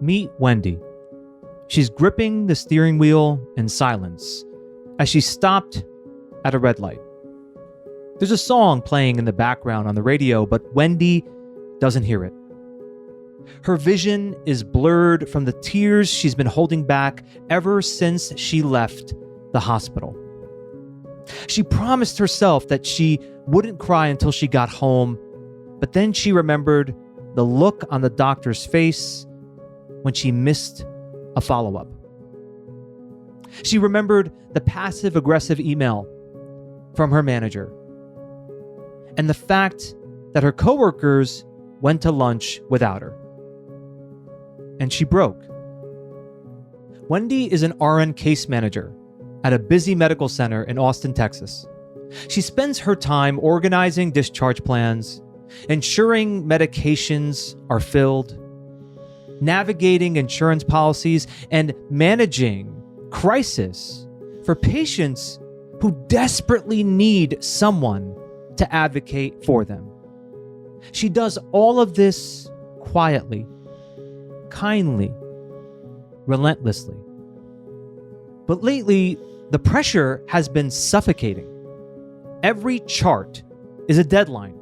Meet Wendy. She's gripping the steering wheel in silence as she stopped at a red light. There's a song playing in the background on the radio, but Wendy doesn't hear it. Her vision is blurred from the tears she's been holding back ever since she left the hospital. She promised herself that she wouldn't cry until she got home, but then she remembered the look on the doctor's face when she missed a follow-up. She remembered the passive-aggressive email from her manager and the fact that her coworkers went to lunch without her. And she broke. Wendy is an RN case manager at a busy medical center in Austin, Texas. She spends her time organizing discharge plans, ensuring medications are filled, navigating insurance policies, and managing crisis for patients who desperately need someone to advocate for them. She does all of this quietly, kindly, relentlessly. But lately, the pressure has been suffocating. Every chart is a deadline.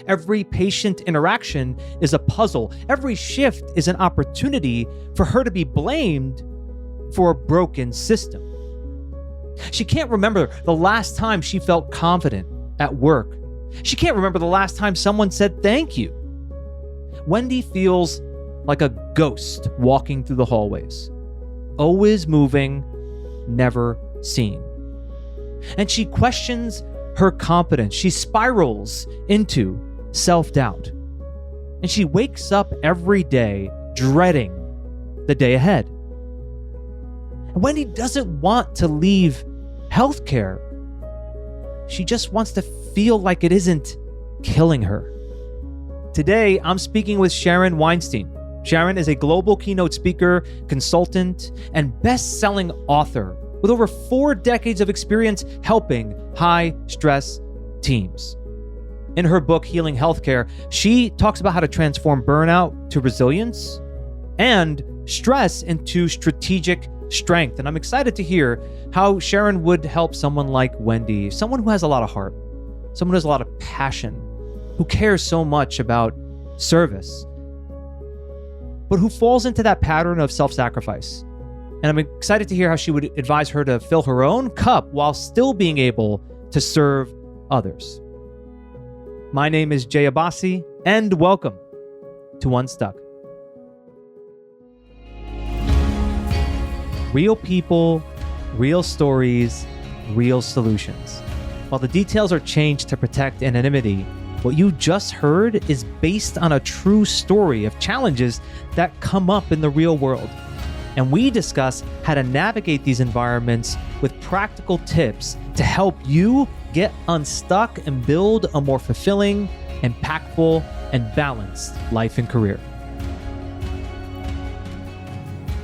Every patient interaction is a puzzle. Every shift is an opportunity for her to be blamed for a broken system. She can't remember the last time she felt confident at work. She can't remember the last time someone said thank you. Wendy feels like a ghost walking through the hallways, always moving, never seen. And she questions her competence. She spirals into self-doubt. And she wakes up every day dreading the day ahead. And Wendy doesn't want to leave healthcare. She just wants to feel like it isn't killing her. Today, I'm speaking with Sharon Weinstein. Sharon is a global keynote speaker, consultant, and best-selling author with over 4 decades of experience helping high-stress teams. In her book, Healing Healthcare, she talks about how to transform burnout to resilience and stress into strategic strength. And I'm excited to hear how Sharon would help someone like Wendy, someone who has a lot of heart, someone who has a lot of passion, who cares so much about service, but who falls into that pattern of self-sacrifice. And I'm excited to hear how she would advise her to fill her own cup while still being able to serve others. My name is Jay Abbasi, and welcome to Unstuck. Real people, real stories, real solutions. While the details are changed to protect anonymity, what you just heard is based on a true story of challenges that come up in the real world. And we discuss how to navigate these environments with practical tips to help you get unstuck and build a more fulfilling, impactful, and balanced life and career.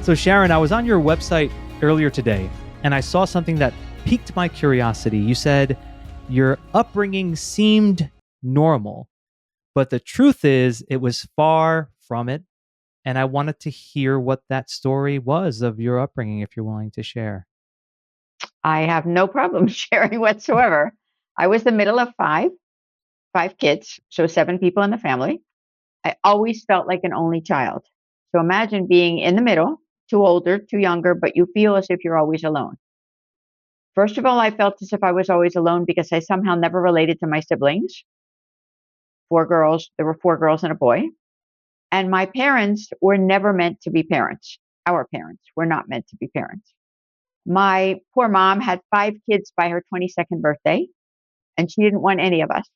So Sharon, I was on your website earlier today, and I saw something that piqued my curiosity. You said your upbringing seemed normal, but the truth is it was far from it. And I wanted to hear what that story was of your upbringing, if you're willing to share. I have no problem sharing whatsoever. I was the middle of five kids, so 7 people in the family. I always felt like an only child. So imagine being in the middle, 2 older, 2 younger, but you feel as if you're always alone. First of all, I felt as if I was always alone because I somehow never related to my siblings. 4 girls, there were 4 girls and a boy. And my parents were never meant to be parents. Our parents were not meant to be parents. My poor mom had 5 kids by her 22nd birthday, and she didn't want any of us.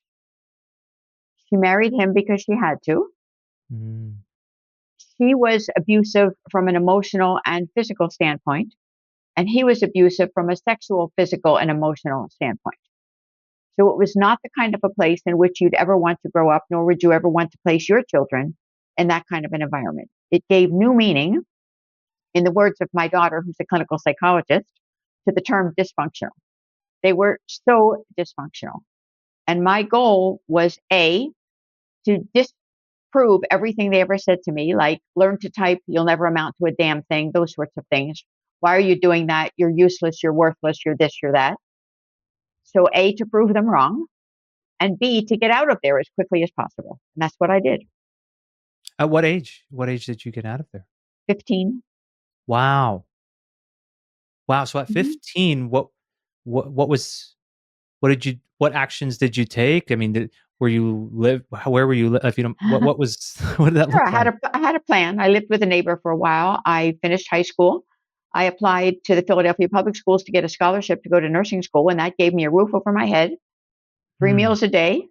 She married him because she had to. She was abusive from an emotional and physical standpoint, and he was abusive from a sexual, physical, and emotional standpoint. So it was not the kind of a place in which you'd ever want to grow up, nor would you ever want to place your children in that kind of an environment. It gave new meaning, in the words of my daughter, who's a clinical psychologist, to the term dysfunctional. They were so dysfunctional. And my goal was A, to prove everything they ever said to me, like learn to type, you'll never amount to a damn thing, those sorts of things. Why are you doing that? You're useless, you're worthless, you're this, you're that. So A, to prove them wrong, and B, to get out of there as quickly as possible. And that's what I did. At what age? What age did you get out of there? 15. Wow. Wow. So at Mhm. 15, what actions did you take? I mean, where were you, if you don't, what was, what did that Sure, look like? I had a plan. I lived with a neighbor for a while. I finished high school. I applied to the Philadelphia Public Schools to get a scholarship to go to nursing school, and that gave me a roof over my head, 3 Hmm. meals a day,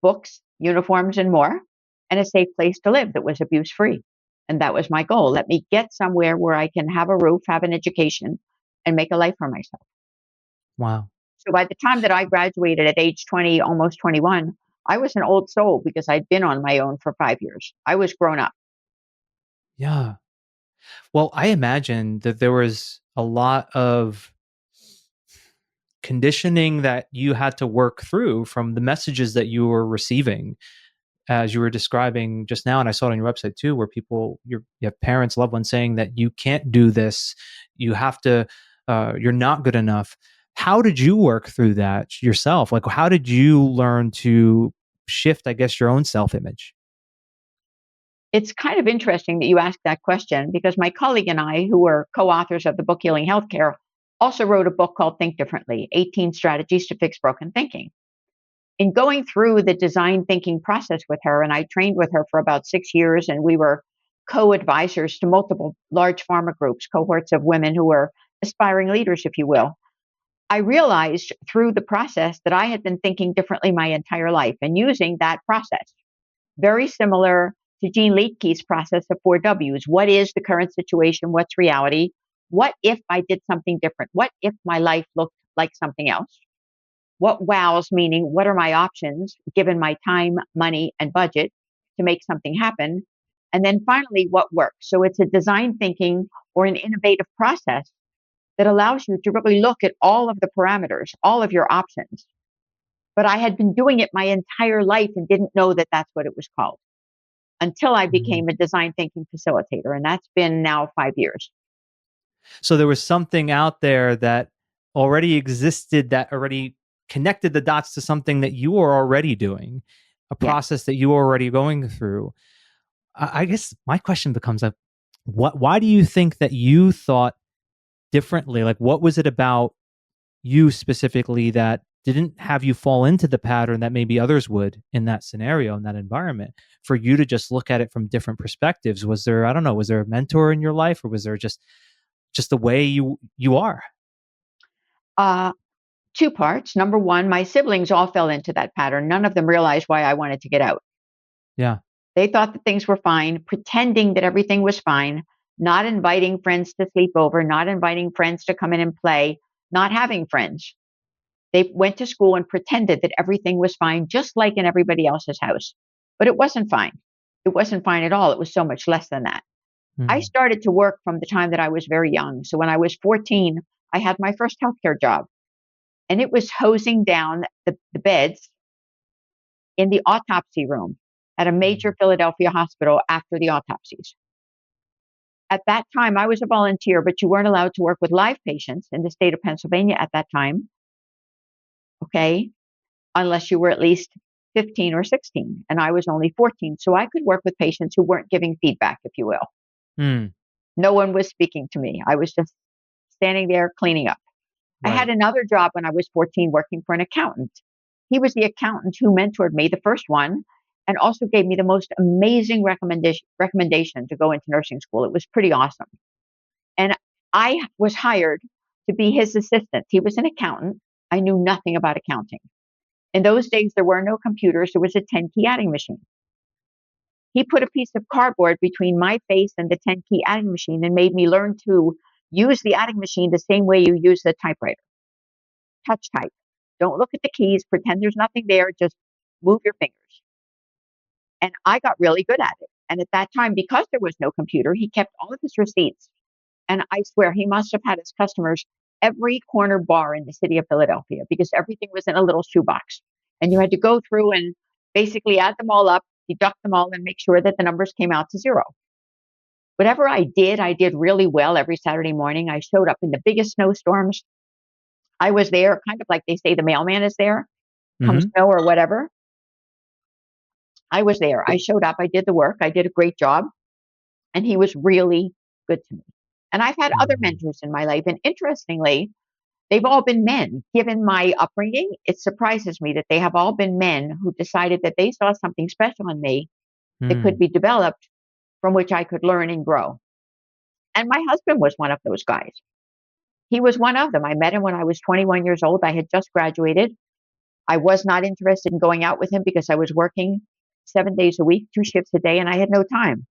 books, uniforms, and more, and a safe place to live that was abuse-free. And that was my goal. Let me get somewhere where I can have a roof, have an education, and make a life for myself. Wow. So by the time that I graduated at age 20, almost 21, I was an old soul because I'd been on my own for 5 years. I was grown up. Yeah. Well, I imagine that there was a lot of conditioning that you had to work through from the messages that you were receiving, as you were describing just now. And I saw it on your website too, where you have parents, loved ones saying that you can't do this, you have to, you're not good enough. How did you work through that yourself? Like, how did you learn to shift, I guess, your own self-image? It's kind of interesting that you asked that question because my colleague and I, who were co-authors of the book Healing Healthcare, also wrote a book called Think Differently: 18 Strategies to Fix Broken Thinking. In going through the design thinking process with her, and I trained with her for about 6 years, and we were co-advisors to multiple large pharma groups, cohorts of women who were aspiring leaders, if you will. I realized through the process that I had been thinking differently my entire life and using that process, very similar to Jean Leakey's process of 4 Ws. What is the current situation? What's reality? What if I did something different? What if my life looked like something else? What wows, meaning what are my options given my time, money, and budget to make something happen? And then finally, what works? So it's a design thinking or an innovative process that allows you to really look at all of the parameters, all of your options. But I had been doing it my entire life and didn't know that that's what it was called until I Mhm. became a design thinking facilitator. And that's been now 5 years. So there was something out there that already existed, that already connected the dots to something that you were already doing, a Yes. process that you were already going through. I guess my question becomes like, why do you think that you thought differently? Like, what was it about you specifically that didn't have you fall into the pattern that maybe others would in that scenario, in that environment, for you to just look at it from different perspectives? Was there, I don't know, was there a mentor in your life, or was there just the way you are? Uh, Two parts. Number one, my siblings all fell into that pattern. None of them realized why I wanted to get out. Yeah. They thought that things were fine, pretending that everything was fine, not inviting friends to sleep over, not inviting friends to come in and play, not having friends. They went to school and pretended that everything was fine, just like in everybody else's house. But it wasn't fine. It wasn't fine at all. It was so much less than that. I Mm. started to work from the time that I was very young. So when I was 14, I had my first healthcare job, and it was hosing down the beds in the autopsy room at a Mm. major Philadelphia hospital after the autopsies. At that time, I was a volunteer, but you weren't allowed to work with live patients in the state of Pennsylvania at that time, okay, unless you were at least 15 or 16. And I was only 14. So I could work with patients who weren't giving feedback, if you will. Mm. No one was speaking to me. I was just standing there cleaning up. I had Right. another job when I was 14 working for an accountant. He was the accountant who mentored me, the first one, and also gave me the most amazing recommendation to go into nursing school. It was pretty awesome. And I was hired to be his assistant. He was an accountant. I knew nothing about accounting. In those days, there were no computers. There was a 10-key adding machine. He put a piece of cardboard between my face and the 10-key adding machine and made me learn to use the adding machine the same way you use the typewriter. Touch type. Don't look at the keys. Pretend there's nothing there. Just move your fingers. And I got really good at it. And at that time, because there was no computer, he kept all of his receipts. And I swear he must have had his customers every corner bar in the city of Philadelphia because everything was in a little shoebox. And you had to go through and basically add them all up, deduct them all, and make sure that the numbers came out to zero. Whatever I did really well every Saturday morning. I showed up in the biggest snowstorms. I was there, kind of like they say the mailman is there, come Hmm. snow or whatever. I was there. I showed up. I did the work. I did a great job. And he was really good to me. And I've had other mentors in my life. And interestingly, they've all been men. Given my upbringing, it surprises me that they have all been men who decided that they saw something special in me that could Mm. be developed, from which I could learn and grow. And my husband was one of those guys. He was one of them. I met him when I was 21 years old. I had just graduated. I was not interested in going out with him because I was working 7 days a week, 2 shifts a day, and I had no time.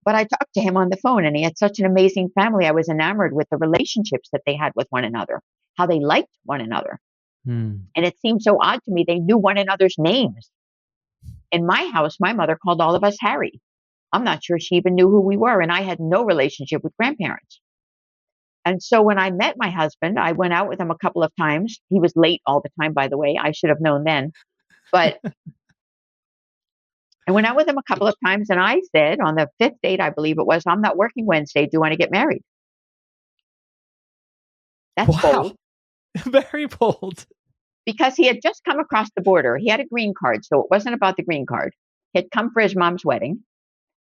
But I talked to him on the phone, and he had such an amazing family. I was enamored with the relationships that they had with one another, how they liked one another. Mm. And it seemed so odd to me. They knew one another's names. In my house, my mother called all of us Harry. I'm not sure she even knew who we were. And I had no relationship with grandparents. And so when I met my husband, I went out with him a couple of times. He was late all the time, by the way. I should have known then. But I went out with him a couple of times, and I said on the fifth date, I believe it was, I'm not working Wednesday. Do you want to get married? That's Wow. bold, Very bold. because he had just come across the border. He had a green card, so it wasn't about the green card. He had come for his mom's wedding.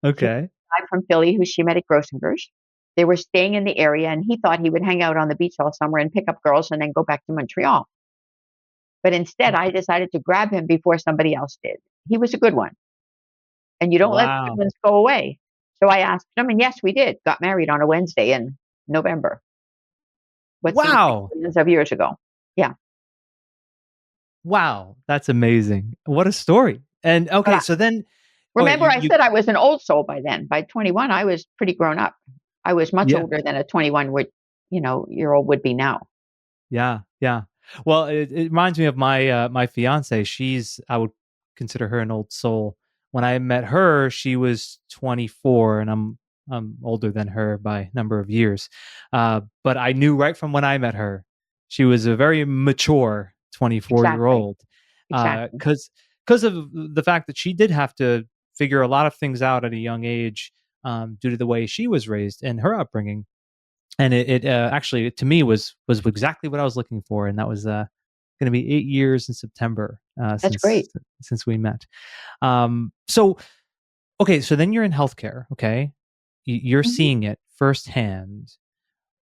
She was Okay. a guy from Philly who she met at Grossinger's. They were staying in the area, and he thought he would hang out on the beach all summer and pick up girls and then go back to Montreal. But instead, I decided to grab him before somebody else did. He was a good one, and you don't let the good Wow. ones go away. So I asked him, and yes, we did. Got married on a Wednesday in November, what seems like Wow. millions of years ago. Yeah. Wow. That's amazing. What a story. And But okay, so then, oh, remember, I you, said I was an old soul by then. By 21, I was pretty grown up. I was much yeah. older than a 21 year old would be now. Yeah, yeah. Well, it reminds me of my fiance. I would consider her an old soul. When I met her, she was 24, and I'm older than her by a number of years. But I knew right from when I met her, she was a very mature 24-year Exactly. old. Exactly. Because of the fact that she did have to figure a lot of things out at a young age, due to the way she was raised and her upbringing. And it actually, to me, was exactly what I was looking for, and that was going to be 8 years in September, That's since great. we met. So okay, so then you're in healthcare. Okay, you're Mhm. seeing it firsthand.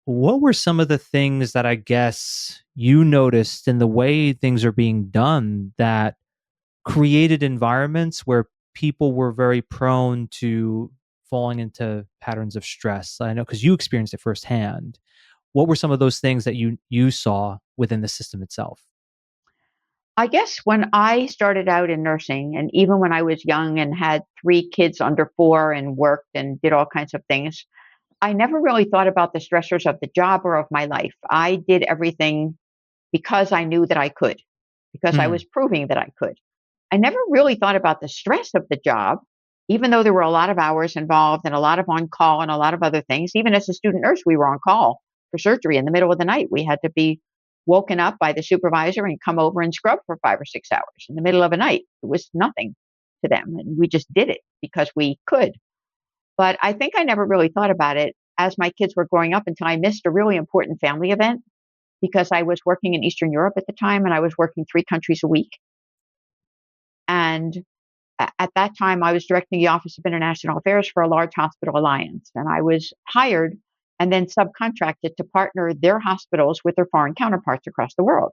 What were some of the things that I guess you noticed in the way things are being done that created environments where people were very prone to falling into patterns of stress? I know because you experienced it firsthand. What were some of those things that you saw within the system itself? I guess when I started out in nursing, and even when I was young and had 3 kids under 4 and worked and did all kinds of things, I never really thought about the stressors of the job or of my life. I did everything because I knew that I could, because I Mm, was proving that I could. I never really thought about the stress of the job, even though there were a lot of hours involved and a lot of on call and a lot of other things. Even as a student nurse, we were on call for surgery in the middle of the night. We had to be woken up by the supervisor and come over and scrub for 5 or 6 hours in the middle of a night. It was nothing to them. And we just did it because we could. But I think I never really thought about it as my kids were growing up until I missed a really important family event because I was working in Eastern Europe at the time and I was working 3 countries a week. And at that time, I was directing the Office of International Affairs for a large hospital alliance. And I was hired and then subcontracted to partner their hospitals with their foreign counterparts across the world.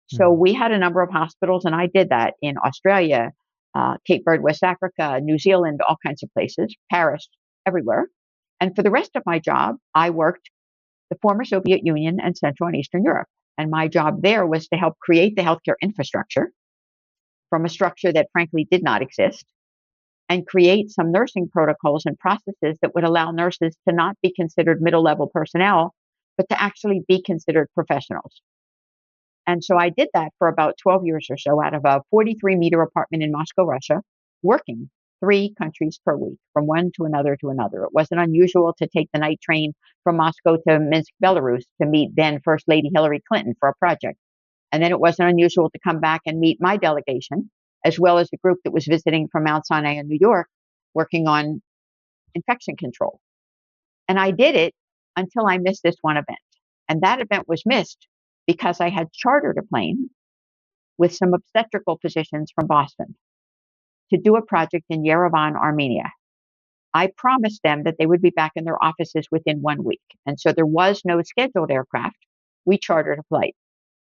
So mm, we had a number of hospitals, and I did that in Australia, Cape Verde, West Africa, New Zealand, all kinds of places, Paris, everywhere. And for the rest of my job, I worked the former Soviet Union and Central and Eastern Europe. And my job there was to help create the healthcare infrastructure from a structure that frankly did not exist and create some nursing protocols and processes that would allow nurses to not be considered middle level personnel, but to actually be considered professionals. And so I did that for about 12 years or so out of a 43-meter apartment in Moscow, Russia, working 3 countries per week from one to another to another. It wasn't unusual to take the night train from Moscow to Minsk, Belarus to meet then First Lady Hillary Clinton for a project. And then it wasn't unusual to come back and meet my delegation as well as a group that was visiting from Mount Sinai in New York, working on infection control. And I did it until I missed this one event. And that event was missed because I had chartered a plane with some obstetrical physicians from Boston to do a project in Yerevan, Armenia. I promised them that they would be back in their offices within 1 week. And so there was no scheduled aircraft. We chartered a flight.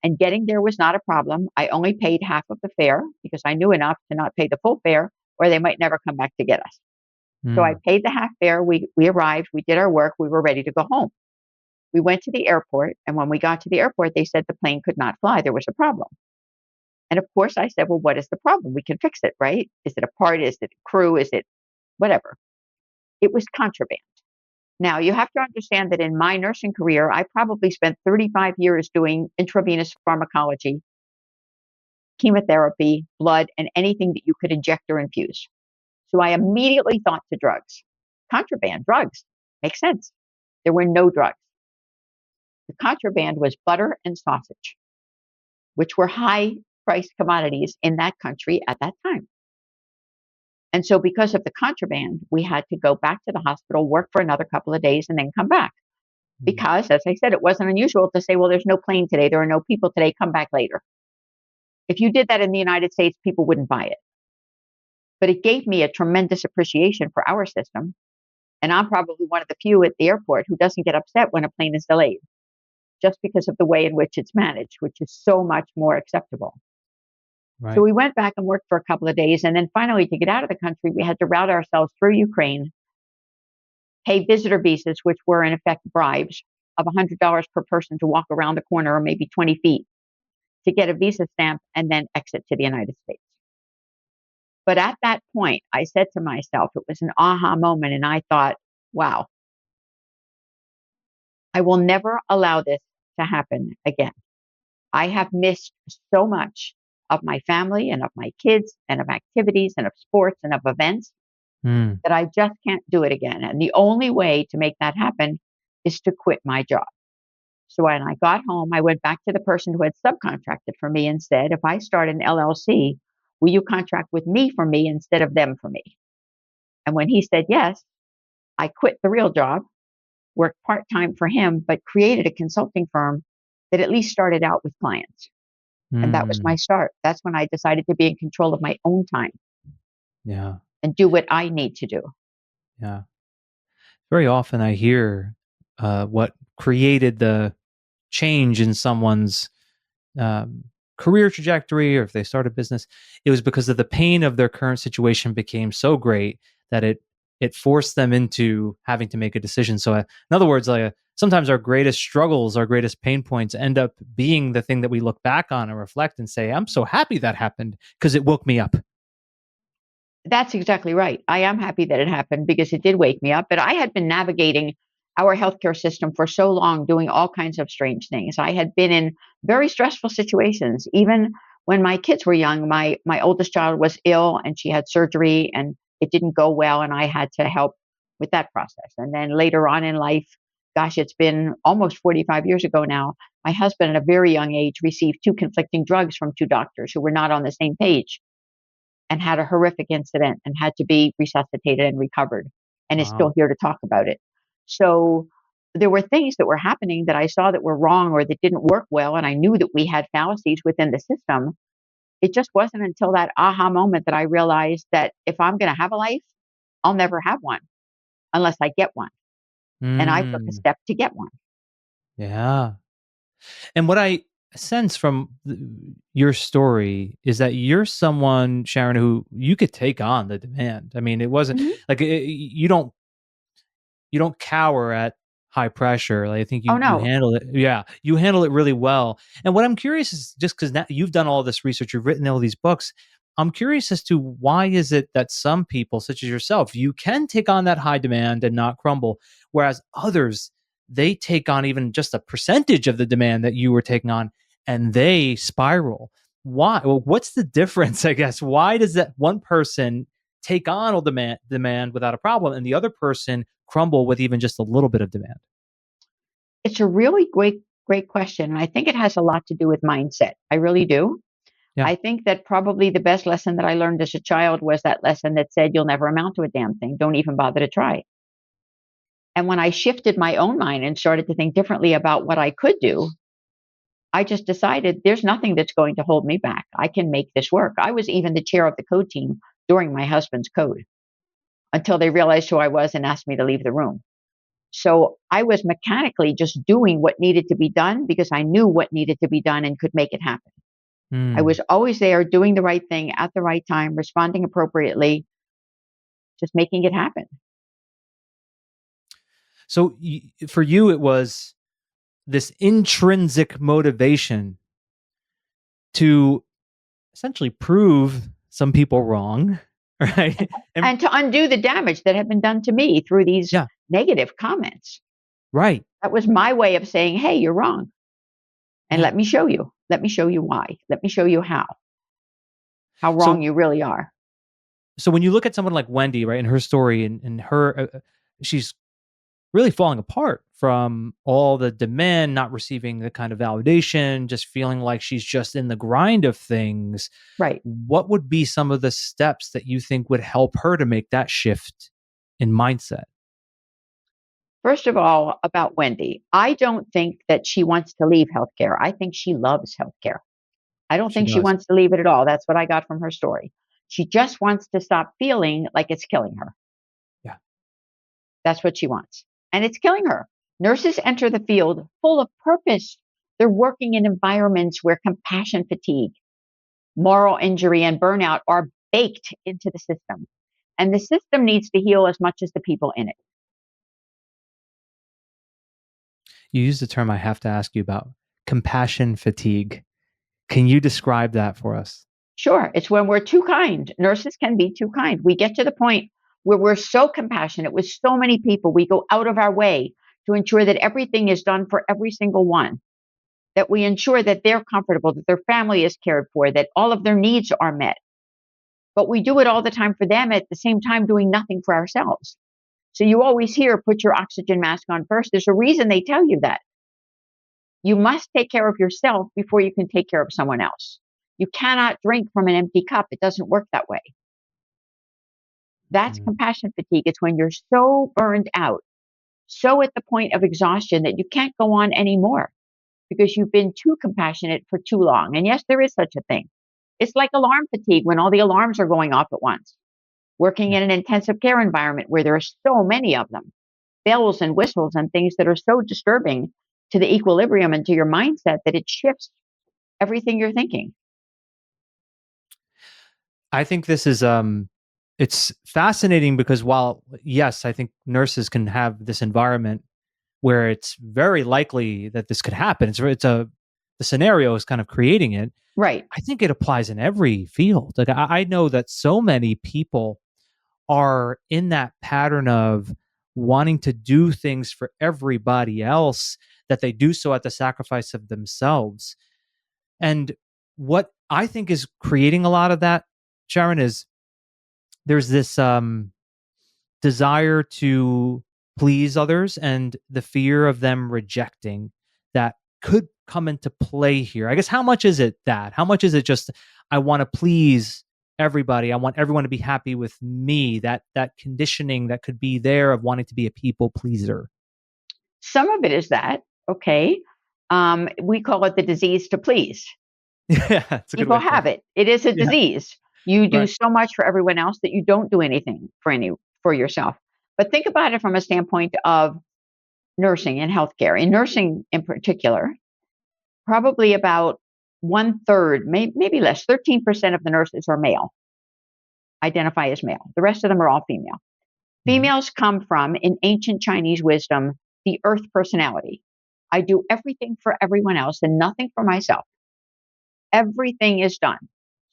And getting there was not a problem. I only paid half of the fare because I knew enough to not pay the full fare or they might never come back to get us. So I paid the half fare. We arrived, we did our work, we were ready to go home. We went to the airport, and when we got to the airport, they said the plane could not fly. There was a problem. And of course, I said, well, what is the problem? We can fix it, right? Is it a part? Is it a crew? Is it whatever? It was contraband. Now, you have to understand that in my nursing career, I probably spent 35 years doing intravenous pharmacology, chemotherapy, blood, and anything that you could inject or infuse. So I immediately thought to drugs. Contraband, drugs, makes sense. There were no drugs. The contraband was butter and sausage, which were high-priced commodities in that country at that time. And so because of the contraband, we had to go back to the hospital, work for another couple of days, and then come back. Because, as I said, it wasn't unusual to say, well, there's no plane today, there are no people today, come back later. If you did that in the United States, people wouldn't buy it. But it gave me a tremendous appreciation for our system. And I'm probably one of the few at the airport who doesn't get upset when a plane is delayed, just because of the way in which it's managed, which is so much more acceptable. Right. So we went back and worked for a couple of days. And then finally, to get out of the country, we had to route ourselves through Ukraine, pay visitor visas, which were in effect bribes of $100 per person to walk around the corner or maybe 20 feet to get a visa stamp and then exit to the United States. But at that point, I said to myself, it was an aha moment. And I thought, wow, I will never allow this to happen again. I have missed so much of my family and of my kids and of activities and of sports and of events that I just can't do it again. And the only way to make that happen is to quit my job. So when I got home, I went back to the person who had subcontracted for me and said, if I start an LLC, will you contract with me for me instead of them for me? And when he said yes, I quit the real job, worked part-time for him, but created a consulting firm that at least started out with clients. And that was my start. That's when I decided to be in control of my own time. Yeah. And do what I need to do. Yeah. Very often I hear what created the change in someone's career trajectory, or if they start a business, it was because of the pain of their current situation became so great that it forced them into having to make a decision. So in other words, sometimes our greatest struggles, our greatest pain points end up being the thing that we look back on and reflect and say, I'm so happy that happened because it woke me up. That's exactly right. I am happy that it happened because it did wake me up. But I had been navigating our healthcare system for so long, doing all kinds of strange things. I had been in very stressful situations. Even when my kids were young, my oldest child was ill and she had surgery and it didn't go well. And I had to help with that process. And then later on in life, gosh, it's been almost 45 years ago now, my husband at a very young age received 2 conflicting drugs from 2 doctors who were not on the same page, and had a horrific incident and had to be resuscitated and recovered, and is still here to talk about it. So there were things that were happening that I saw that were wrong or that didn't work well, and I knew that we had fallacies within the system. It just wasn't until that aha moment that I realized that if I'm going to have a life, I'll never have one unless I get one. And I took a step to get one. Yeah. And what I sense from your story is that you're someone, Sharon, who you could take on the demand. I mean, it wasn't like you don't cower at high pressure. Like, I think you handle it. Yeah, you handle it really well. And what I'm curious is, just because now you've done all this research, you've written all these books, I'm curious as to why is it that some people, such as yourself, you can take on that high demand and not crumble, whereas others, they take on even just a percentage of the demand that you were taking on and they spiral. Why? Well, what's the difference, I guess? Why does that one person take on all demand without a problem and the other person crumble with even just a little bit of demand? It's a really great question. And I think it has a lot to do with mindset. I really do. Yeah. I think that probably the best lesson that I learned as a child was that lesson that said, you'll never amount to a damn thing. Don't even bother to try. And when I shifted my own mind and started to think differently about what I could do, I just decided there's nothing that's going to hold me back. I can make this work. I was even the chair of the code team during my husband's code until they realized who I was and asked me to leave the room. So I was mechanically just doing what needed to be done because I knew what needed to be done and could make it happen. I Mm. was always there doing the right thing at the right time, responding appropriately, just making it happen. So for you, it was this intrinsic motivation to essentially prove some people wrong, right? And And to undo the damage that had been done to me through these yeah, negative comments. right. That was my way of saying, hey, you're wrong. And Yeah. let me show you. Let me show you why. Let me show you how wrong So you really are. so when you look at someone like Wendy, right, and her story and her, she's really falling apart from all the demand, not receiving the kind of validation, just feeling like she's just in the grind of things. Right. What would be some of the steps that you think would help her to make that shift in mindset? First of all, about Wendy, I don't think that she wants to leave healthcare. I think she loves healthcare. I don't She think she does. wants to leave it at all. That's what I got from her story. She just wants to stop feeling like it's killing her. Yeah. That's what she wants. And it's killing her. Nurses enter the field full of purpose. They're working in environments where compassion fatigue, moral injury, and burnout are baked into the system. And the system needs to heal as much as the people in it. You used the term I have to ask you about, compassion fatigue. Can you describe that for us? Sure, it's when we're too kind. Nurses can be too kind. We get to the point where we're so compassionate with so many people, we go out of our way to ensure that everything is done for every single one, that we ensure that they're comfortable, that their family is cared for, that all of their needs are met. But we do it all the time for them at the same time doing nothing for ourselves. So you always hear, put your oxygen mask on first. There's a reason they tell you that. You must take care of yourself before you can take care of someone else. You cannot drink from an empty cup. It doesn't work that way. That's Mm. compassion fatigue. It's when you're so burned out, so at the point of exhaustion that you can't go on anymore because you've been too compassionate for too long. And yes, there is such a thing. It's like alarm fatigue when all the alarms are going off at once. Working Yeah. in an intensive care environment where there are so many of them, bells and whistles and things that are so disturbing to the equilibrium and to your mindset that it shifts everything you're thinking. I think this is it's fascinating because while yes, I think nurses can have this environment where it's very likely that this could happen. The scenario is kind of creating it. Right. I think it applies in every field. Like I know that so many people are in that pattern of wanting to do things for everybody else that they do so at the sacrifice of themselves. And what I think is creating a lot of that, Sharon, is there's this desire to please others and the fear of them rejecting that could come into play here. I guess how much is it that? How much is it just I want to please everybody. I want everyone to be happy with me. That conditioning that could be there of wanting to be a people pleaser. Some of it is that, okay. We call it the disease to please. Yeah, it's a good way People to put have it. it. It is a Yeah, disease. You do right. so much for everyone else that you don't do anything for yourself. But think about it from a standpoint of nursing and healthcare. In nursing in particular, probably about one third, maybe less, 13% of the nurses are male, identify as male. The rest of them are all female. Mhm. Females come from, in ancient Chinese wisdom, the earth personality. I do everything for everyone else and nothing for myself. Everything is done.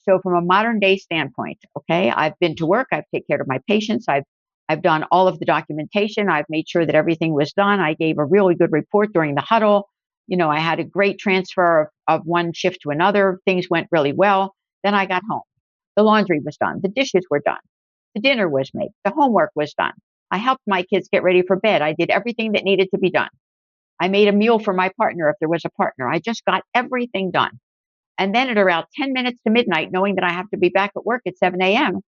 So from a modern day standpoint, okay, I've been to work, I've taken care of my patients, I've done all of the documentation, I've made sure that everything was done. I gave a really good report during the huddle. I had a great transfer of one shift to another. Things went really well. Then I got home. The laundry was done. The dishes were done. The dinner was made. The homework was done. I helped my kids get ready for bed. I did everything that needed to be done. I made a meal for my partner if there was a partner. I just got everything done. And then at around 10 minutes to midnight, knowing that I have to be back at work at 7 a.m.,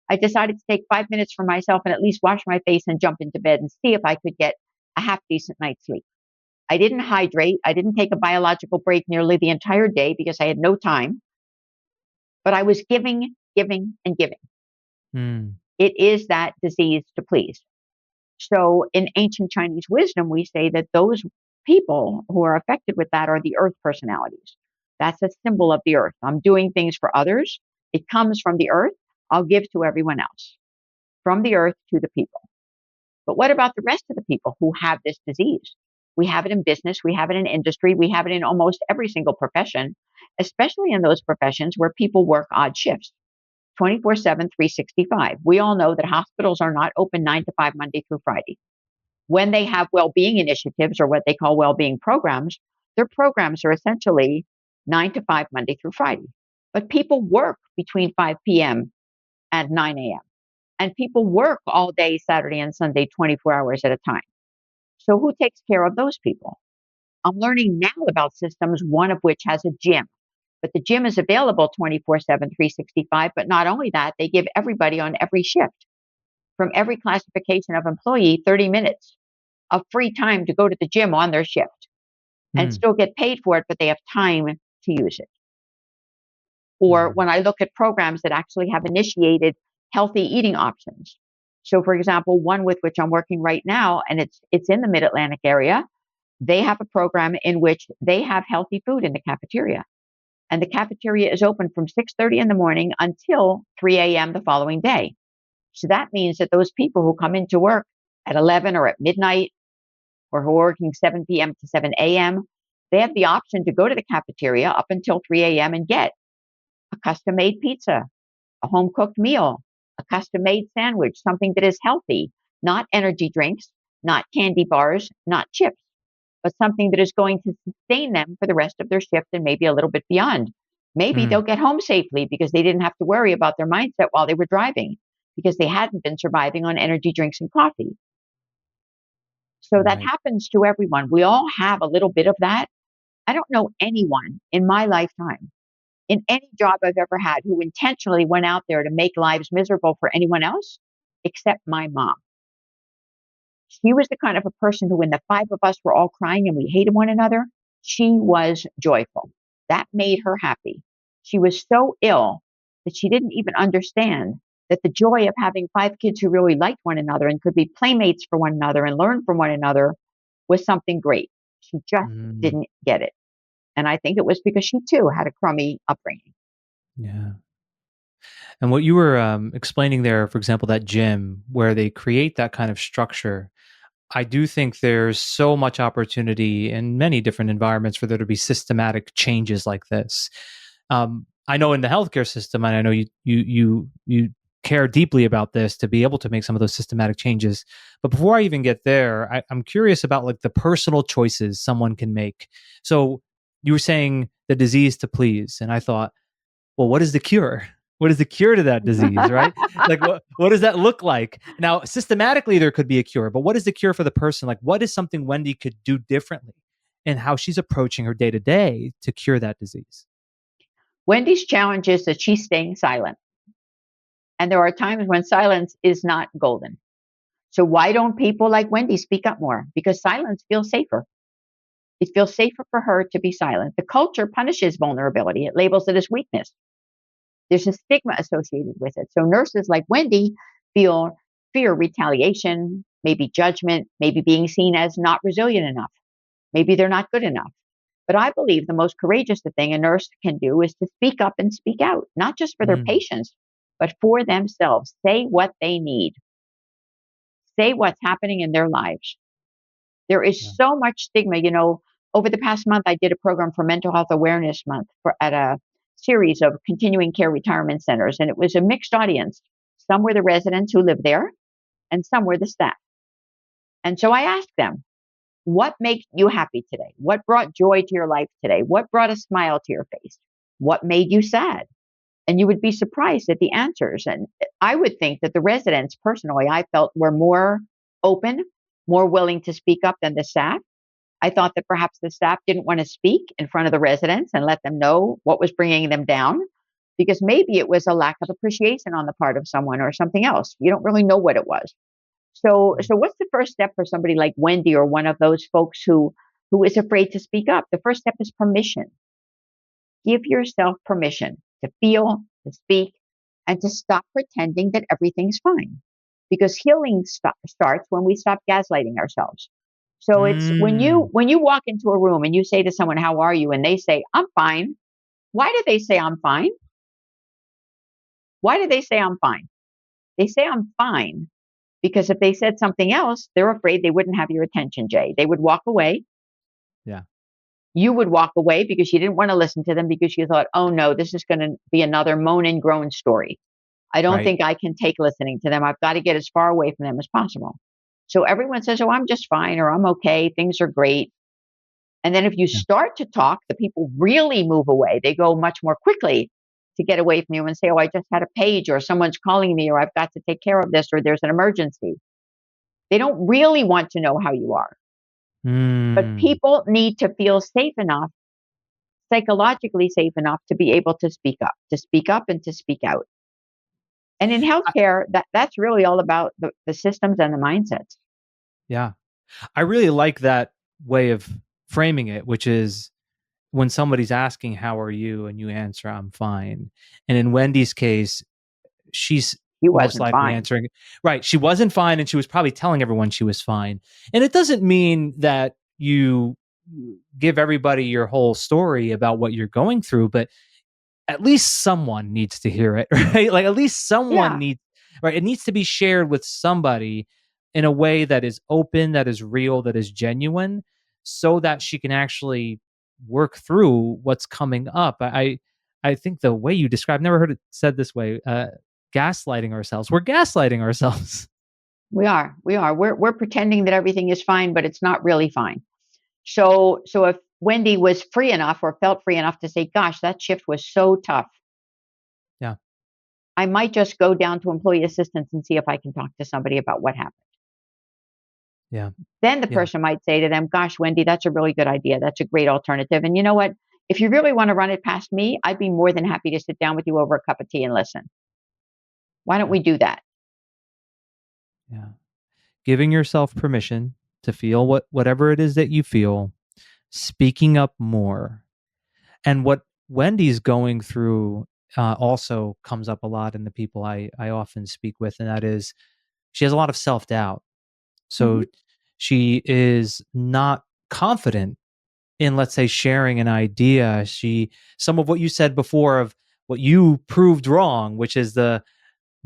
I decided to take 5 minutes for myself and at least wash my face and jump into bed and see if I could get a half decent night's sleep. I didn't hydrate. I didn't take a biological break nearly the entire day because I had no time, but I was giving, giving, and giving. Mm. It is that disease to please. So in ancient Chinese wisdom, we say that those people who are affected with that are the earth personalities. That's a symbol of the earth. I'm doing things for others. It comes from the earth. I'll give to everyone else. From the earth to the people. But what about the rest of the people who have this disease? We have it in business. We have it in industry. We have it in almost every single profession, especially in those professions where people work odd shifts. 24/7, 365. We all know that hospitals are not open 9 to 5 Monday through Friday. When they have well-being initiatives or what they call well-being programs, their programs are essentially 9 to 5 Monday through Friday. But people work between 5 p.m. and 9 a.m. And people work all day Saturday and Sunday, 24 hours at a time. So who takes care of those people? I'm learning now about systems, one of which has a gym. But the gym is available 24/7, 365. But not only that, they give everybody on every shift, from every classification of employee, 30 minutes of free time to go to the gym on their shift and Mm. still get paid for it, but they have time to use it. Or Mm. when I look at programs that actually have initiated healthy eating options. So, for example, one with which I'm working right now, and it's in the Mid-Atlantic area, they have a program in which they have healthy food in the cafeteria. And the cafeteria is open from 6:30 in the morning until 3 a.m. the following day. So that means that those people who come into work at 11 or at midnight or who are working 7 p.m. to 7 a.m., they have the option to go to the cafeteria up until 3 a.m. and get a custom made pizza, a home cooked meal, a custom made sandwich, something that is healthy, not energy drinks, not candy bars, not chips, but something that is going to sustain them for the rest of their shift and maybe a little bit beyond. Maybe Mm. they'll get home safely because they didn't have to worry about their mindset while they were driving because they hadn't been surviving on energy drinks and coffee. So that Right. happens to everyone. We all have a little bit of that. I don't know anyone in my lifetime, in any job I've ever had, who intentionally went out there to make lives miserable for anyone else except my mom. She was the kind of a person who, when the five of us were all crying and we hated one another, she was joyful. That made her happy. She was so ill that she didn't even understand that the joy of having five kids who really liked one another and could be playmates for one another and learn from one another was something great. She just Mm. didn't get it. And I think it was because she too had a crummy upbringing. Yeah. And what you were explaining there, for example, that gym where they create that kind of structure, I do think there's so much opportunity in many different environments for there to be systematic changes like this. I know in the healthcare system, and I know you care deeply about this to be able to make some of those systematic changes. But before I even get there, I'm curious about like the personal choices someone can make. So you were saying the disease to please, and I thought, well, what is the cure? What is the cure to that disease, right? Like what does that look like? Now, systematically there could be a cure, but what is the cure for the person? Like what is something Wendy could do differently in how she's approaching her day to day to cure that disease? Wendy's challenge is that she's staying silent. And there are times when silence is not golden. So why don't people like Wendy speak up more? Because silence feels safer. It feels safer for her to be silent. The culture punishes vulnerability. It labels it as weakness. There's a stigma associated with it. So nurses like Wendy feel fear retaliation, maybe judgment, maybe being seen as not resilient enough. Maybe they're not good enough. But I believe the most courageous thing a nurse can do is to speak up and speak out, not just for their Mm, patients, but for themselves. Say what they need. Say what's happening in their lives. There is yeah. so much stigma. Over the past month, I did a program for Mental Health Awareness Month at a series of continuing care retirement centers, and it was a mixed audience. Some were the residents who live there, and some were the staff. And so I asked them, what makes you happy today? What brought joy to your life today? What brought a smile to your face? What made you sad? And you would be surprised at the answers. And I would think that the residents, personally, I felt were more open, more willing to speak up than the staff. I thought that perhaps the staff didn't want to speak in front of the residents and let them know what was bringing them down, because maybe it was a lack of appreciation on the part of someone or something else. You don't really know what it was. So what's the first step for somebody like Wendy or one of those folks who is afraid to speak up? The first step is permission. Give yourself permission to feel, to speak, and to stop pretending that everything's fine. Because healing starts when we stop gaslighting ourselves. So it's Mm. when you walk into a room and you say to someone, "How are you?" and they say, "I'm fine." Why do they say I'm fine? Why do they say I'm fine? They say I'm fine because if they said something else, they're afraid they wouldn't have your attention, Jay. They would walk away. Yeah. You would walk away because you didn't want to listen to them because you thought, "Oh no, this is going to be another moan and groan story. I don't Right. think I can take listening to them. I've got to get as far away from them as possible." So everyone says, "Oh, I'm just fine," or "I'm okay. Things are great." And then if you Yeah. start to talk, the people really move away. They go much more quickly to get away from you and say, "Oh, I just had a page," or "Someone's calling me," or "I've got to take care of this," or "There's an emergency." They don't really want to know how you are. But Mm. people need to feel safe enough, psychologically safe enough to be able to speak up and to speak out. And in I- healthcare, that's really all about the systems and the mindsets. yeah. I really like that way of framing it, which is when somebody's asking, "How are you?" and you answer, "I'm fine." And in Wendy's case, she's He most wasn't likely fine. answering, right. She wasn't fine, and she was probably telling everyone she was fine. And it doesn't mean that you give everybody your whole story about what you're going through, but at least someone needs to hear it, right? Like at least someone Yeah. needs, right? It needs to be shared with somebody in a way that is open, that is real, that is genuine, so that she can actually work through what's coming up. I think the way you describe, never heard it said this way, gaslighting ourselves. We're gaslighting ourselves. We are. We are. We're pretending that everything is fine, but it's not really fine. So if Wendy was free enough or felt free enough to say, "Gosh, that shift was so tough. Yeah. I might just go down to employee assistance and see if I can talk to somebody about what happened." Yeah. Then the Yeah. person might say to them, "Gosh, Wendy, that's a really good idea. That's a great alternative. And you know what? If you really want to run it past me, I'd be more than happy to sit down with you over a cup of tea and listen. Why don't Yeah. we do that?" Yeah. Giving yourself permission to feel whatever it is that you feel, speaking up more. And what Wendy's going through also comes up a lot in the people I often speak with, and that is she has a lot of self doubt. Mhm. So she is not confident in, let's say, sharing an idea. Some of what you said before of what you proved wrong, which is the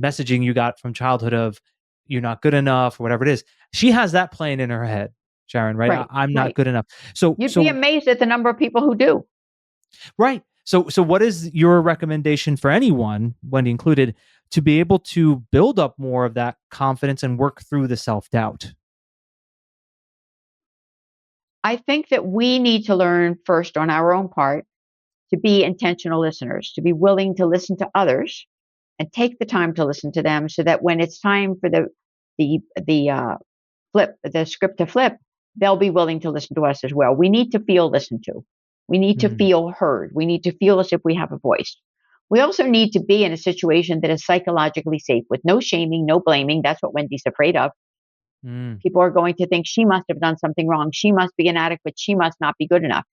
messaging you got from childhood of you're not good enough or whatever it is. She has that playing in her head, Sharon, right? Right, I'm not right. good enough. So, You'd be so amazed at the number of people who do. Right. So what is your recommendation for anyone, Wendy included, to be able to build up more of that confidence and work through the self-doubt? I think that we need to learn first on our own part to be intentional listeners, to be willing to listen to others and take the time to listen to them so that when it's time for the the script to flip, they'll be willing to listen to us as well. We need to feel listened to. We need to Mm, feel heard. We need to feel as if we have a voice. We also need to be in a situation that is psychologically safe with no shaming, no blaming. That's what Wendy's afraid of. mm, People are going to think she must have done something wrong. She must be inadequate. She must not be good enough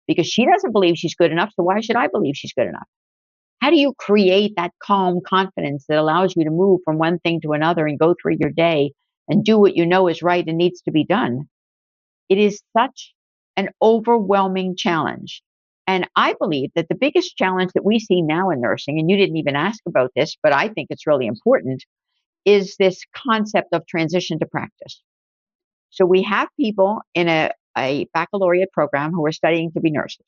because she doesn't believe she's good enough. So why should I believe she's good enough? How do you create that calm confidence that allows you to move from one thing to another and go through your day and do what you know is right and needs to be done? It is such an overwhelming challenge. And I believe that the biggest challenge that we see now in nursing, and you didn't even ask about this, but I think it's really important, is this concept of transition to practice. So we have people in a baccalaureate program who are studying to be nurses,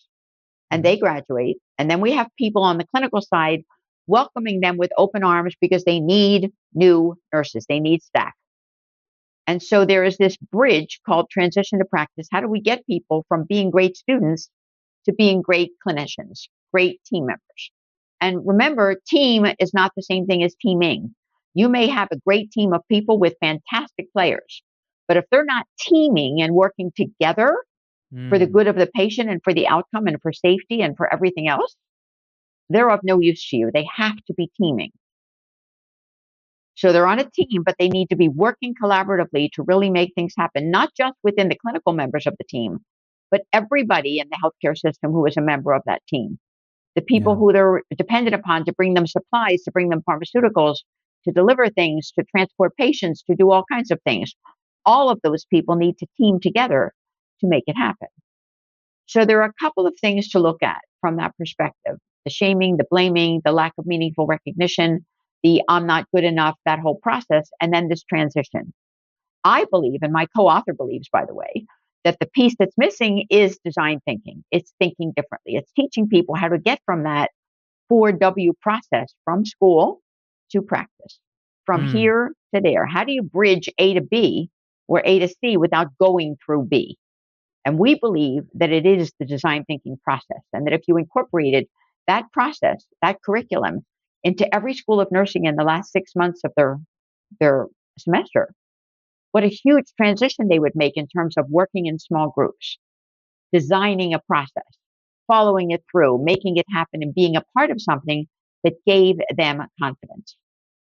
and mhm, they graduate. And then we have people on the clinical side welcoming them with open arms because they need new nurses, they need staff. And so there is this bridge called transition to practice. How do we get people from being great students to being great clinicians, great team members? And remember, team is not the same thing as teaming. You may have a great team of people with fantastic players, but if they're not teaming and working together, for the Mm. good of the patient and for the outcome and for safety and for everything else, they're of no use to you. They have to be teaming. So they're on a team, but they need to be working collaboratively to really make things happen, not just within the clinical members of the team, but everybody in the healthcare system who is a member of that team. The people Yeah. who they're dependent upon to bring them supplies, to bring them pharmaceuticals, to deliver things, to transport patients, to do all kinds of things. All of those people need to team together to make it happen. So there are a couple of things to look at from that perspective: the shaming, the blaming, the lack of meaningful recognition, the I'm not good enough, that whole process, and then this transition. I believe, and my co author believes, by the way, that the piece that's missing is design thinking. It's thinking differently. It's teaching people how to get from that 4W process from school to practice, from Mm. here to there. How do you bridge A to B or A to C without going through B? And we believe that it is the design thinking process, and that if you incorporated that process, that curriculum, into every school of nursing in the last 6 months of their semester, what a huge transition they would make in terms of working in small groups, designing a process, following it through, making it happen, and being a part of something that gave them confidence.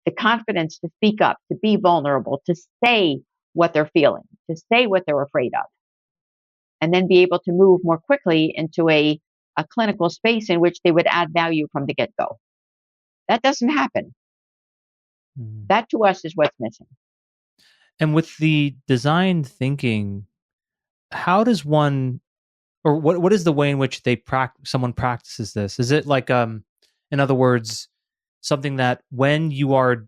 The confidence to speak up, to be vulnerable, to say what they're feeling, to say what they're afraid of, and then be able to move more quickly into a clinical space in which they would add value from the get go. That doesn't happen. Mm. That to us is what's missing. And with the design thinking, how does one, or what is the way in which someone practices this? Is it like, in other words, something that when you are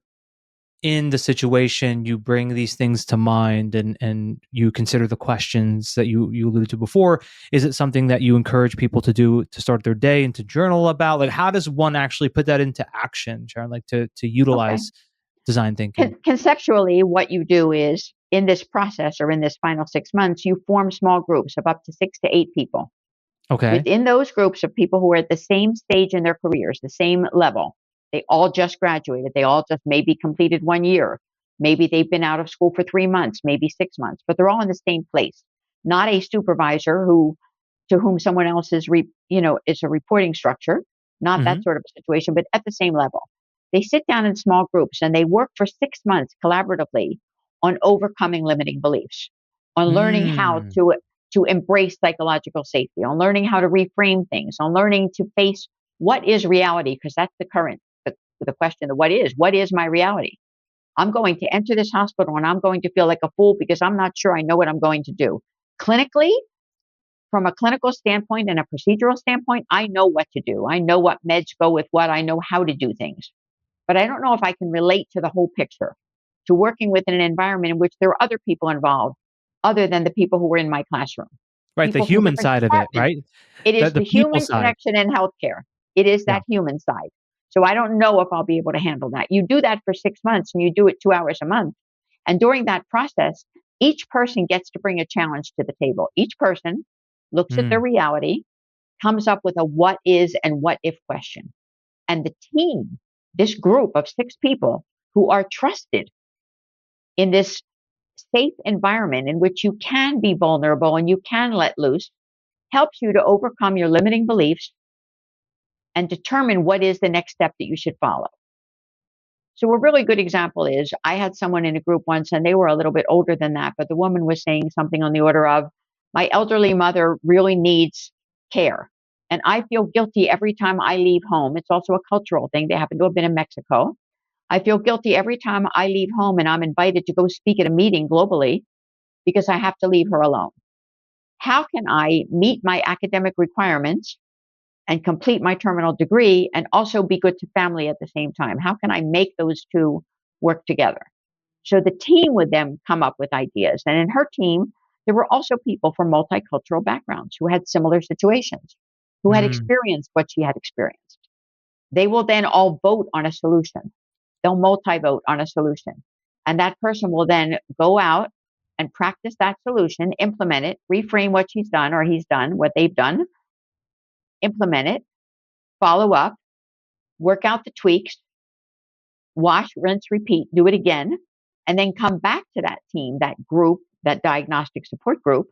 in the situation, you bring these things to mind and you consider the questions that you alluded to before? Is it something that you encourage people to do to start their day and to journal about? Like, how does one actually put that into action, Sharon? Like to Okay. utilize design thinking? Conceptually, what you do is in this process or in this final 6 months, you form small groups of up to 6 to 8 people. Okay. Within those groups of people who are at the same stage in their careers, the same level, they all just graduated, they all just maybe completed 1 year, maybe they've been out of school for 3 months, maybe 6 months, but they're all in the same place. Not a supervisor who to whom someone else is a reporting structure, not Hmm. that sort of a situation, but at the same level. They sit down in small groups and they work for 6 months collaboratively on overcoming limiting beliefs, on learning how Mm. to embrace psychological safety, on learning how to reframe things, on learning to face what is reality, because that's the question, what is my reality? I'm going to enter this hospital and I'm going to feel like a fool because I'm not sure I know what I'm going to do. Clinically, from a clinical standpoint and a procedural standpoint, I know what to do. I know what meds go with what. I know how to do things. But I don't know if I can relate to the whole picture, to working within an environment in which there are other people involved other than the people who were in my classroom, Right, the people from human different side of it, departments. right? It is The the people human side. connection in healthcare. It is Yeah. that human side. So I don't know if I'll be able to handle that. You do that for 6 months and you do it 2 hours a month. And during that process, each person gets to bring a challenge to the table. Each person looks at their Mm. reality, comes up with a what is and what if question. And the team, this group of 6 people who are trusted in this safe environment in which you can be vulnerable and you can let loose, helps you to overcome your limiting beliefs and determine what is the next step that you should follow. So a really good example is I had someone in a group once and they were a little bit older than that, but the woman was saying something on the order of, my elderly mother really needs care. And I feel guilty every time I leave home. It's also a cultural thing. They happen to have been in Mexico. I feel guilty every time I leave home and I'm invited to go speak at a meeting globally because I have to leave her alone. How can I meet my academic requirements and complete my terminal degree and also be good to family at the same time? How can I make those two work together? So the team would then come up with ideas. And in her team, there were also people from multicultural backgrounds who had similar situations, who had Mm. experienced what she had experienced. They will then all vote on a solution. They'll multi vote on a solution. And that person will then go out and practice that solution, implement it, reframe what she's done or he's done, what they've done, implement it, follow up, work out the tweaks, wash, rinse, repeat, do it again, and then come back to that team, that group, that diagnostic support group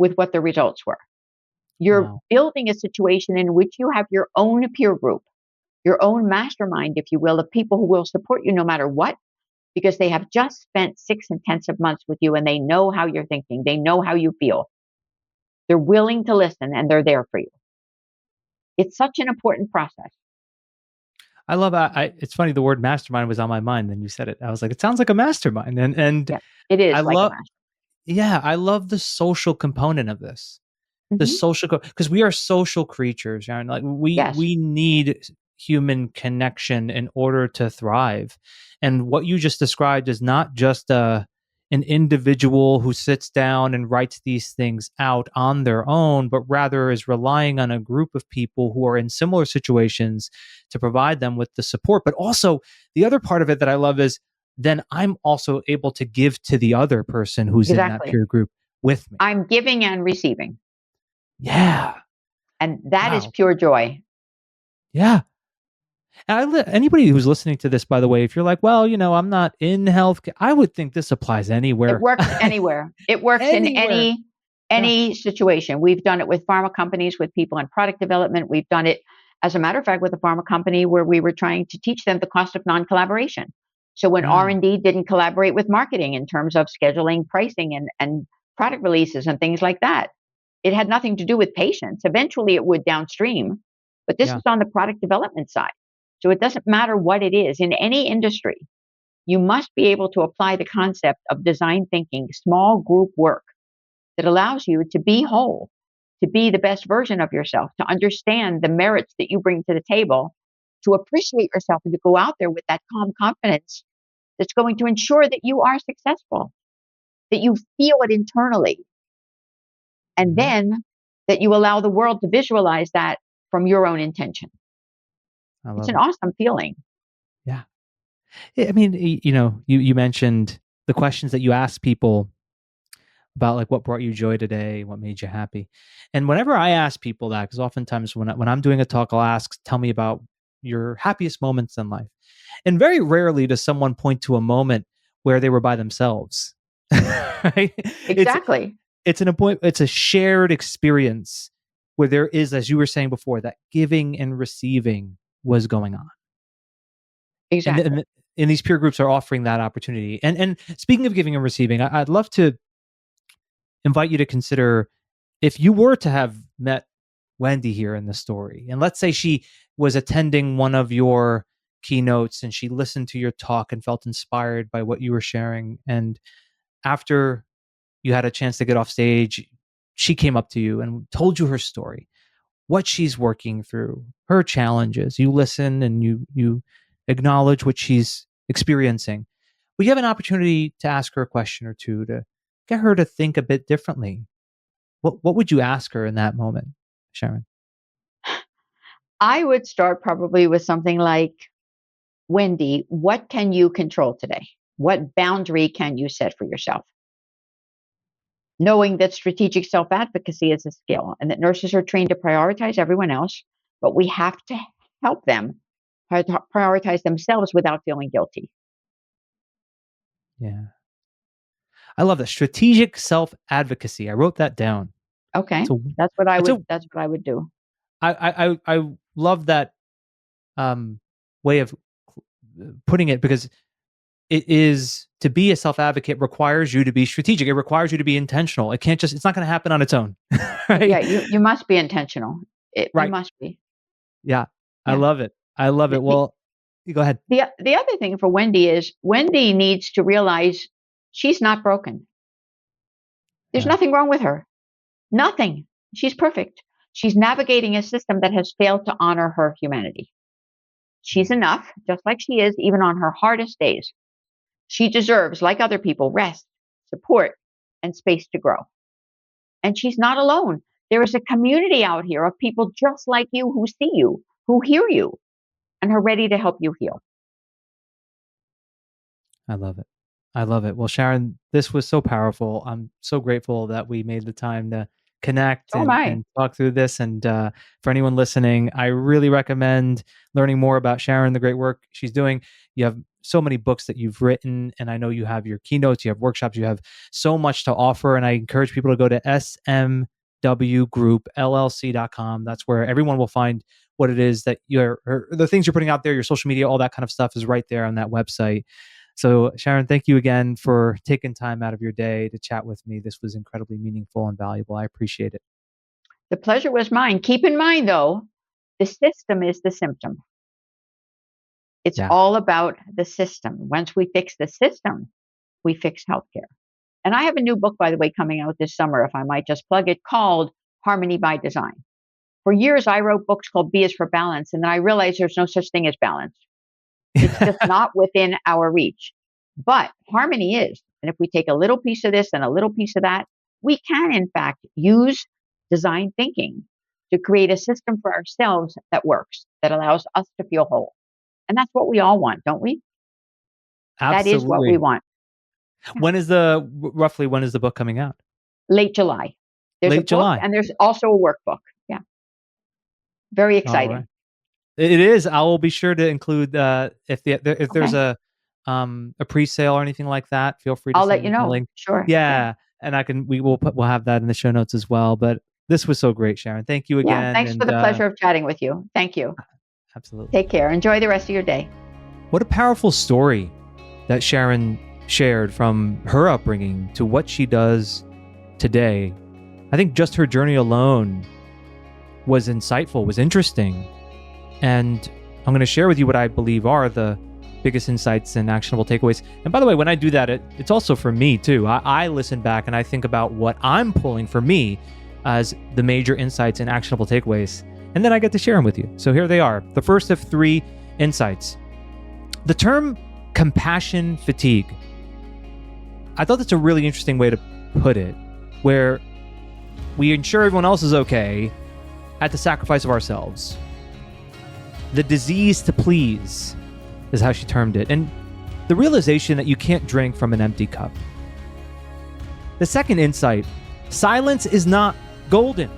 with what the results were. You're Wow. building a situation in which you have your own peer group, your own mastermind, if you will, of people who will support you no matter what, because they have just spent 6 intensive months with you and they know how you're thinking. They know how you feel. They're willing to listen and they're there for you. It's such an important process. I love. It's funny. The word mastermind was on my mind. Then you said it. I was like, it sounds like a mastermind. And Yeah, it I is like a love. mastermind. Yeah, I love the social component of this. The Hmm. social, because we are social creatures, Sharon. Like Yes, we need human connection in order to thrive. And what you just described is not just an individual who sits down and writes these things out on their own, but rather is relying on a group of people who are in similar situations to provide them with the support. But also, the other part of it that I love is then I'm also able to give to the other person who's in that exactly. peer group with me. I'm giving and receiving, Yeah. and that is Wow. pure joy. Yeah. Anybody who's listening to this, by the way, if you're like, well, I'm not in healthcare, I would think this applies It anywhere. works anywhere. It works in Anywhere. Yeah. any situation. We've done it with pharma companies, with people in product development. We've done it, as a matter of fact, with a pharma company where we were trying to teach them the cost of non-collaboration. So when Wow. R&D didn't collaborate with marketing in terms of scheduling, pricing, and product releases and things like that, it had nothing to do with patients. Eventually, it would downstream, but this Yeah. was on the product development side. So it doesn't matter what it is in any industry. You must be able to apply the concept of design thinking, small group work that allows you to be whole, to be the best version of yourself, to understand the merits that you bring to the table, to appreciate yourself, and to go out there with that calm confidence that's going to ensure that you are successful, that you feel it internally, and Hmm. then that you allow the world to visualize that from your own intention. I It's love an it. awesome feeling. Yeah. I mean, you mentioned the questions that you ask people about, like, what brought you joy today, what made you happy. And whenever I ask people that, because oftentimes when I'm doing a talk, I'll ask, tell me about your happiest moments in life. And very rarely does someone point to a moment where they were by themselves. Right? It's Exactly. it's a shared experience where there is, as you were saying before, that giving and receiving was going on. And, Exactly. and these peer groups are offering that opportunity. And speaking of giving and receiving, I'd love to invite you to consider, if you were to have met Wendy here in the story, and let's say she was attending one of your keynotes and she listened to your talk and felt inspired by what you were sharing. And after you had a chance to get off stage, she came up to you and told you her story, what she's working through, her challenges. You listen and you acknowledge what she's experiencing. We have an opportunity to ask her a question or two to get her to think a bit differently. What would you ask her in that moment, Sharon? I would start probably with something like, Wendy, what can you control today? What boundary can you set for yourself? Knowing that strategic self advocacy is a skill and that nurses are trained to prioritize everyone else, but we have to help them prioritize themselves without feeling guilty. Yeah, I love that strategic self advocacy. I wrote that down. Okay, So that's what I it's a would. That's what I would do. I love that um, way of putting it, because it is, to be a self advocate requires you to be strategic. It requires you to be intentional. It's not going to happen on its own. Yeah, Right. you must be intentional. You Right. must be. Yeah. I Yeah. love it. I love The, it. the Well, you go ahead. the other thing for Wendy is Wendy needs to realize she's not broken. There's Yeah. nothing wrong with her. Nothing. She's perfect. She's navigating a system that has failed to honor her humanity. She's Mm. enough, just like she is, even on her hardest days. She deserves, like other people, rest, support, and space to grow. And she's not alone. There is a community out here of people just like you who see you, who hear you, and are ready to help you heal. I love it. I love it. Well, Sharon, this was so powerful. I'm so grateful that we made the time to connect So am I. and talk through this. And for anyone listening, I really recommend learning more about Sharon, the great work she's doing. You have so many books that you've written, and I know you have your keynotes, you have workshops, you have so much to offer. And I encourage people to go to smwgroupllc.com. That's where everyone will find what it is that the things you're putting out there, your social media, all that kind of stuff is right there on that website. So Sharon, thank you again for taking time out of your day to chat with me. This was incredibly meaningful and valuable. I appreciate it. The pleasure was mine. Keep in mind, though, the system is the symptom. It's all about the system. Once we fix the system, we fix healthcare. And I have a new book, by the way, coming out this summer, if I might just plug it, called Harmony by Design. For years, I wrote books called B is for Balance, and then I realized there's no such thing as balance. It's just not within our reach. But harmony is. And if we take a little piece of this and a little piece of that, we can, in fact, use design thinking to create a system for ourselves that works, that allows us to feel whole. And that's what we all want, don't we? Absolutely. That is what we want. Roughly when is the book coming out? Late July. There's a book, July. and there's also a workbook. Yeah. Very exciting. Right. It is. I will be sure to include if there's a pre-sale or anything like that. Feel free to I'll send let you me the know. link. Sure. Yeah, and we'll have that in the show notes as well. But this was so great, Sharon. Thank you again. Yeah, thanks for the pleasure of chatting with you. Thank you. Absolutely. Take care. Enjoy the rest of your day. What a powerful story that Sharon shared, from her upbringing to what she does today. I think just her journey alone was insightful, was interesting. And I'm going to share with you what I believe are the biggest insights and actionable takeaways. And by the way, when I do that, it's also for me too. I listen back and I think about what I'm pulling for me as the major insights and actionable takeaways. And then I get to share them with you. So here they are. The first of 3 insights. The term compassion fatigue. I thought that's a really interesting way to put it, where we ensure everyone else is okay at the sacrifice of ourselves. The disease to please is how she termed it. And the realization that you can't drink from an empty cup. The second insight, silence is not golden.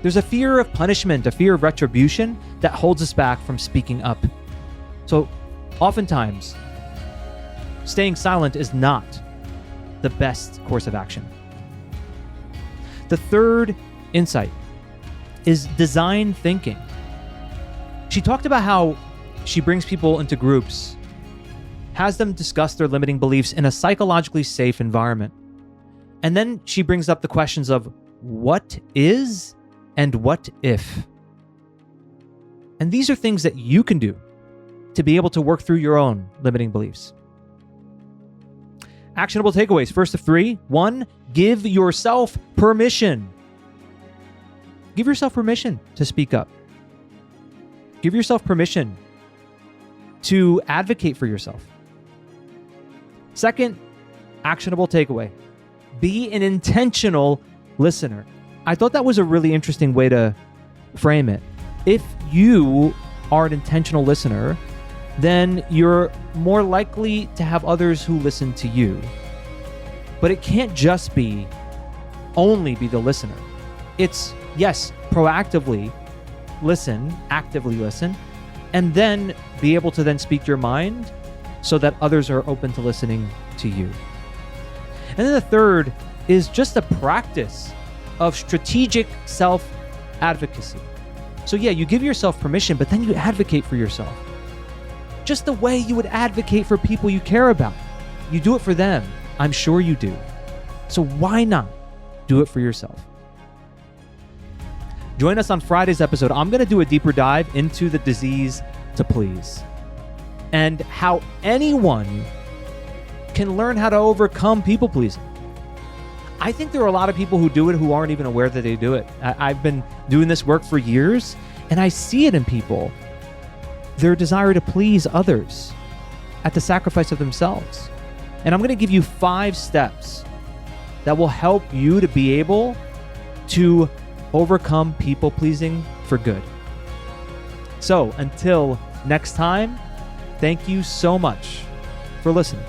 There's a fear of punishment, a fear of retribution that holds us back from speaking up. So oftentimes, staying silent is not the best course of action. The third insight is design thinking. She talked about how she brings people into groups, has them discuss their limiting beliefs in a psychologically safe environment. And then she brings up the questions of what is and what if. And these are things that you can do to be able to work through your own limiting beliefs. Actionable takeaways, first of 3. 1, give yourself permission. Give yourself permission to speak up. Give yourself permission to advocate for yourself. Second, actionable takeaway, be an intentional listener. I thought that was a really interesting way to frame it. If you are an intentional listener, then you're more likely to have others who listen to you. But it can't just be only be the listener. It's, yes, proactively listen, actively listen, and then be able to then speak your mind so that others are open to listening to you. And then the third is just a practice of strategic self-advocacy. So yeah, you give yourself permission, but then you advocate for yourself. Just the way you would advocate for people you care about. You do it for them. I'm sure you do. So why not do it for yourself? Join us on Friday's episode. I'm going to do a deeper dive into the disease to please and how anyone can learn how to overcome people pleasing. I think there are a lot of people who do it who aren't even aware that they do it. I've been doing this work for years, and I see it in people. Their desire to please others at the sacrifice of themselves. And I'm going to give you 5 steps that will help you to be able to overcome people pleasing for good. So until next time, thank you so much for listening.